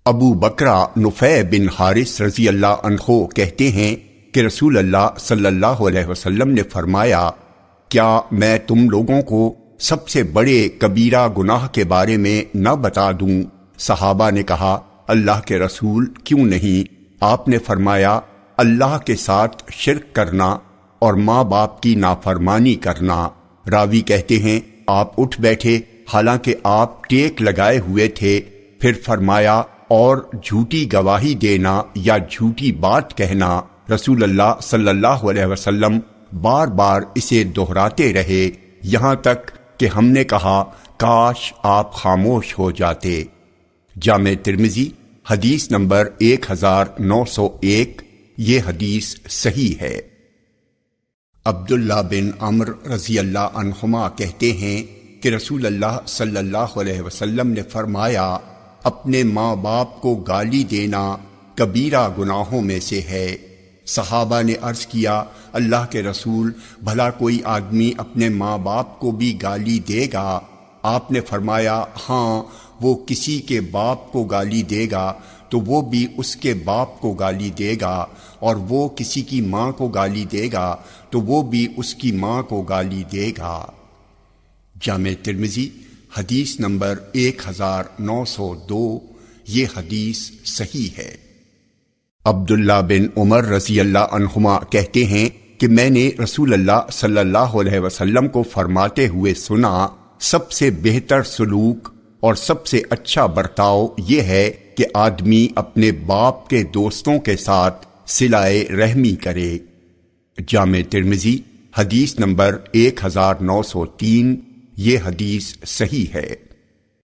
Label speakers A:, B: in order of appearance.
A: ابو بکرہ نفع بن حارث رضی اللہ عنہ کہتے ہیں کہ رسول اللہ صلی اللہ علیہ وسلم نے فرمایا، کیا میں تم لوگوں کو سب سے بڑے کبیرہ گناہ کے بارے میں نہ بتا دوں؟ صحابہ نے کہا، اللہ کے رسول کیوں نہیں؟ آپ نے فرمایا، اللہ کے ساتھ شرک کرنا اور ماں باپ کی نافرمانی کرنا۔ راوی کہتے ہیں آپ اٹھ بیٹھے حالانکہ آپ ٹیک لگائے ہوئے تھے، پھر فرمایا، اور جھوٹی گواہی دینا یا جھوٹی بات کہنا۔ رسول اللہ صلی اللہ علیہ وسلم بار بار اسے دہراتے رہے، یہاں تک کہ ہم نے کہا کاش آپ خاموش ہو جاتے۔ جامع ترمذی حدیث نمبر 1901، یہ حدیث صحیح ہے۔ عبداللہ بن عمرو رضی اللہ عنہما کہتے ہیں کہ رسول اللہ صلی اللہ علیہ وسلم نے فرمایا، اپنے ماں باپ کو گالی دینا کبیرہ گناہوں میں سے ہے۔ صحابہ نے عرض کیا، اللہ کے رسول، بھلا کوئی آدمی اپنے ماں باپ کو بھی گالی دے گا؟ آپ نے فرمایا، ہاں، وہ کسی کے باپ کو گالی دے گا تو وہ بھی اس کے باپ کو گالی دے گا، اور وہ کسی کی ماں کو گالی دے گا تو وہ بھی اس کی ماں کو گالی دے گا۔ جامع ترمذی حدیث نمبر 1902، یہ حدیث صحیح ہے۔ عبداللہ بن عمر رضی اللہ عنہما کہتے ہیں کہ میں نے رسول اللہ صلی اللہ علیہ وسلم کو فرماتے ہوئے سنا، سب سے بہتر سلوک اور سب سے اچھا برتاؤ یہ ہے کہ آدمی اپنے باپ کے دوستوں کے ساتھ صلہ رحمی کرے۔ جامع ترمذی حدیث نمبر 1903، یہ حدیث صحیح ہے۔